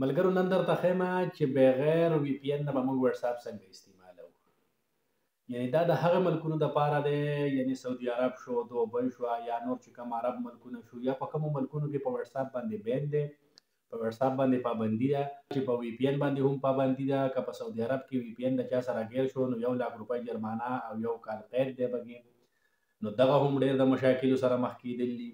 ملګرو نن درته ښیمه چې بغیر وي پي ان نه به موږ وټساپ څنګه استعمالوو. یعنې دا د هغه ملکونو دپاره دی، یعنې سعودي عرب شو، دوبۍ شوه، یا نور چې کوم عرب ملکونه شو، یا په کومو ملکونو کې په وټساپ باندې بین دی، په وټساپ باندې پابندي ده، چې په وي پي ان باندې هم پابندي ده. که په سعودي عرب کې وي پي ان د چا سره ګیر شو نو 1,00,000 روپۍ جرمانه او 1 کال قید دی پکې. نو دغه هم ډېر د مشاکلو سره مخ کېدل دي.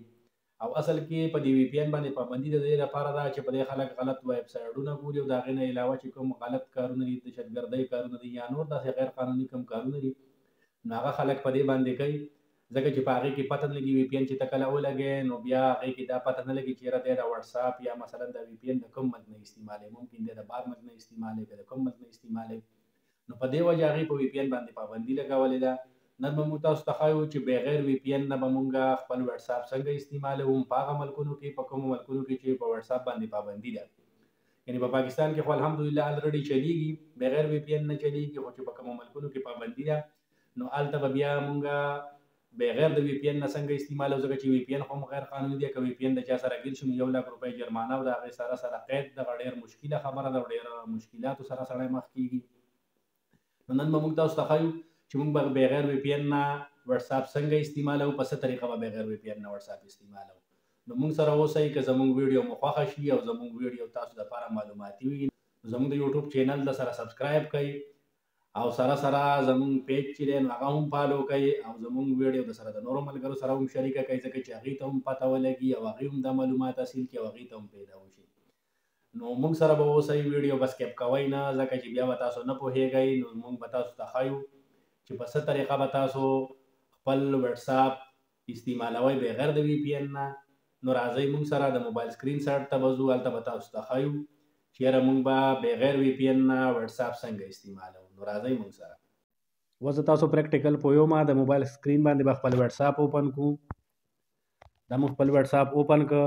او اصل کې په دې وي پي ان باندې پابندي د دې لپاره ده چې په دې خلک غلط ویب سایټونه ګوري، او د هغې نه علاوه چې کوم غلط کارونه دي، دهشتګردۍ کارونه دي، یا نور داسې غیر قانوني کوم کارونه دي، نو هغه خلک په دې باندې کوي. ځکه چې په هغې کې پته نه لګي وي پي ان چې ته کله ولګې نو بیا هغې کې دا پته نه لګي چې یاره دی د وټساپ یا مثلا د وي پي ان د کوم ملک نه استعمالوي. ممکن دی د بهر ملک نه استعمالوي، که د کوم ملک نه استعمالوي. نو په دې وجه هغې په وي پي ان باندې پابندي لګولې ده. نن به موږ تاسو ته ښایو چې بغیر وي پي ان نه به موږ خپل وټساپ څنګه استعمالوو، په هغه ملکونو کې، په کومو ملکونو کې چې په وټساپ باندې پابندي ده. یعنې په پاکستان کې خو الحمدلله الریډي چلیږي، بغیر وي پي ان نه چلیږي، خو چې په کومو ملکونو کې پابندي ده نو هلته به بیا موږ بغیر د وي پي ان نه څنګه استعمالوو. ځکه چې وي پي ان خو هم غیر قانوني دی. که وي پي ان د چا سره ګیر شي نو 1,00,000 روپۍ جرمانه او د هغې سره قید. دغه ډېر مشکله خبره ده او ډېره مشکلاتو سره سړی مخ کېږي. نو نن به موږ تاسو ته ښایو چې موږ به بغیر وي پي ان نه وټساپ څنګه استعمالوو، په څه طریقه به بغیر وي پي ان نه وټساپ استعمالوو. نو موږ سره اوسئ. که زموږ ویډیو مو خوښه شي او زموږ ویډیو تاسو دپاره معلوماتي وي، زموږ د یوټیوب چینل د سره سبسکرایب کړئ، او سره زموږ پیج چې دی نو هغه هم فالو کړئ، او زموږ ویډیو د سره د نورو ملګرو سره هم شریکه کړئ، ځکه چې هغوی ته هم پته ولګي او هغوی هم دا معلومات حاصل کړي او هغوی ته هم پیدا وشي. نو موږ سره به اوسئ، ویډیو به سکیپ کوئ نه، ځکه چې بیا به تاسو نه پوهیږئ. نو موږ به تاسو ته ښایو چې په څه طریقه به تاسو خپل وټساپ استعمالوئ بغیر د وي پي ان نه. نو راځئ موږ سره د موبایل سکرین شاټ ته به ځو، هلته به تاسو ته ښایو چې یاره موږ به بغیر وي پي ان نه وټساپ څنګه استعمالوو. نو راځئ موږ سره. اوس د تاسو پریکټیکل پوهیومه، د موبایل سکرین باندې به خپل وټساپ اوپن کړو. دا موږ خپل وټساپ اوپن کړ،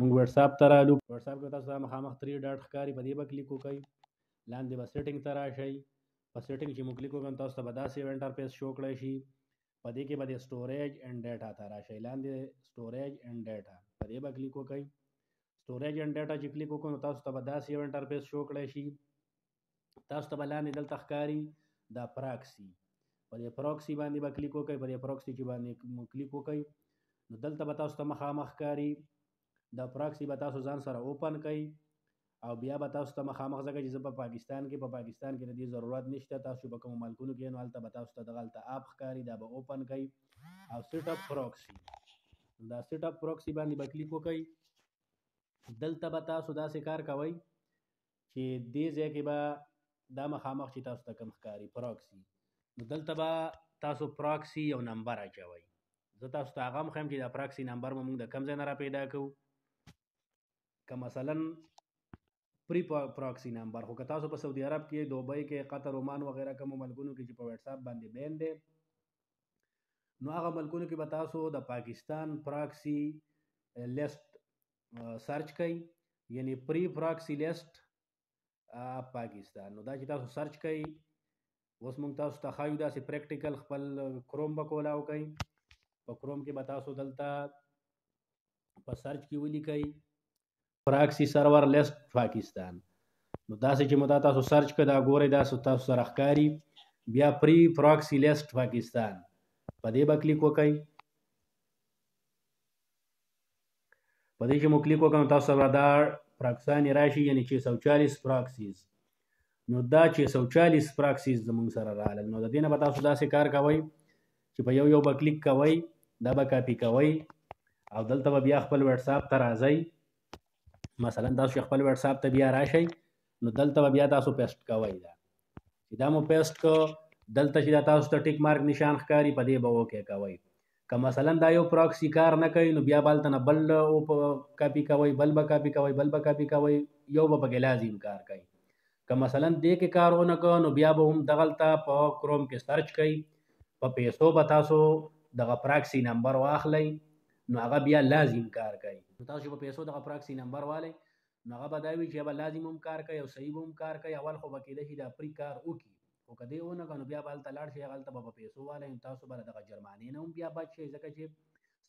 موږ وټساپ ته رالو. وټساپ کې تاسو ته مخامخ 3 ډاټ ښکاري، په دې به کلیک وکړئ. لاندې به سیټینګ ته راشئ. په سیټینګ چې مو کلیک وکړئ تاسو ته به داسې یو انټرفیس شو کړی شي. په دې کې به د سټوریج اینډ ډیټا ته راشئ. لاندې سټوریج اینډ ډیټا په دې به کلیک وکړئ. سټوریج اینډ ډیټا چې کلیک وکړو نو تاسو ته به داسې یو انټرفیس شو کړی شي. تاسو ته به لاندې دلته ښکاري دا پراکسي. په دې پراکسي باندې به کلیک وکړئ. په دې پراکسي چې باندې کلیک وکړئ نو دلته به تاسو ته مخامخ ښکاري. دا پراکسي به تاسو ځان سره اوپن کړئ او بیا به تاسو ته مخامخ، ځکه چې زه په پاکستان کې د دې ضرورت نشته. تاسو په کومو ملکونو کې نو هلته به تاسو ته دغه هلته اپ ښکاري، دا به اوپن کړئ او سیټ اپ پراکسي. دا سیټ اپ پراکسي باندې به کلیک وکړئ. دلته به تاسو داسې کار کوئ چې دې ځای کې به دا مخامخ چې تاسو ته کوم ښکاري پراکسي، نو دلته به تاسو پراکسي یو نمبر اچوئ. زه تاسو ته هغه هم ښیم چې دا پراکسي نمبر به موږ د کوم ځای نه را پیدا کوو. که مثلا پری پراکسي نمبر، خو که تاسو په سعودي عرب کې، دوبۍ کې، قطر، عمان وغیره کومو ملکونو کې چې په وټساپ باندې بین دی نو هغه ملکونو کې به تاسو د پاکستان پراکسي لیست سرچ کړئ، یعنی پری پراکسي لیست پاکستان. نو دا چې تاسو سرچ کړئ، اوس موږ تاسو ته ښایو داسې پریکټیکل خپل کروم به کولاو کړئ. په کروم کې به تاسو دلته په سرچ کې ولیکئ پراکسي سرور لیست پاکستان. نو داسې چې مو دا تاسو سرچ کړه، دا ګورئ دا تاسو سره ښکاري. بیا پری پراکسي لیست پاکستان په دې به کلیک وکړئ. په دې چې مو کلیک وکړئ نو تاسو سره دا پراکسیانې راشي، یعنې 640 پراکسیز. نو دا 640 پراکسیز زموږ سره راغلل. نو د دې نه به تاسو داسې کار کوئ چې په یو به کلیک کوئ، دا به کاپي کوئ او دلته به بیا خپل وټساپ ته راځئ. مثلا تاسو خپل وټساپ ته بیا راشئ نو دلته به بیا تاسو پیسټ کوئ. دا چې دا مو پیسټ کړ، دلته چې دا تاسو ته ټیک مارک نشان ښکاري په دې به اوکې کوئ. که مثلا دا یو پراکسي کار نه کوي نو بیا به هلته نه بل کاپي کوئ، بل به کاپي کوئ، بل به کاپي کوئ، یو به پکې لازم کار کوي. که مثلا دې کې کار ونه کړ نو بیا به هم دغلته په کروم کې سرچ کوئ، په پیسو به تاسو دغه پراکسي نمبر واخلئ نو هغه بیا لازم کار کوي. نو تاسو چې په پیسو دغه پراکسي نمبر والئ نو هغه به دا وي چې به لازم هم کار کوي او صحیح به هم کار کوي. اول خو به کېدای شي دا پري کار وکړي، خو که دې ونه کړه نو بیا به هلته لاړ شئ، هلته به په پیسو والئ نو تاسو به له دغه جرمانې نه هم بیا بچ شئ، ځکه چې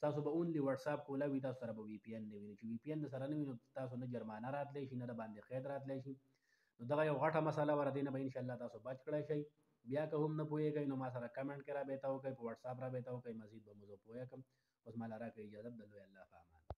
تاسو به اونلی واتس اپ کوله وي، تاسو سره به وی پی ان نه وي. چې وی پی ان سره نه وي نو تاسو نه جرمانه راتلی شي، نه د باندې قید راتلی شي. نو دغه یو غټه مسله وره، دې نه به انشاءالله تاسو بچ کړی شئ. بیا که هم نه پوهېږئ نو ما سره کمنټ کې رابطه وکړئ، په واتس اپ رابطه وکړئ، مزید به مو زه پوهه کړم. اوس ماله راکړئ اجازت، د لوی الله په امان.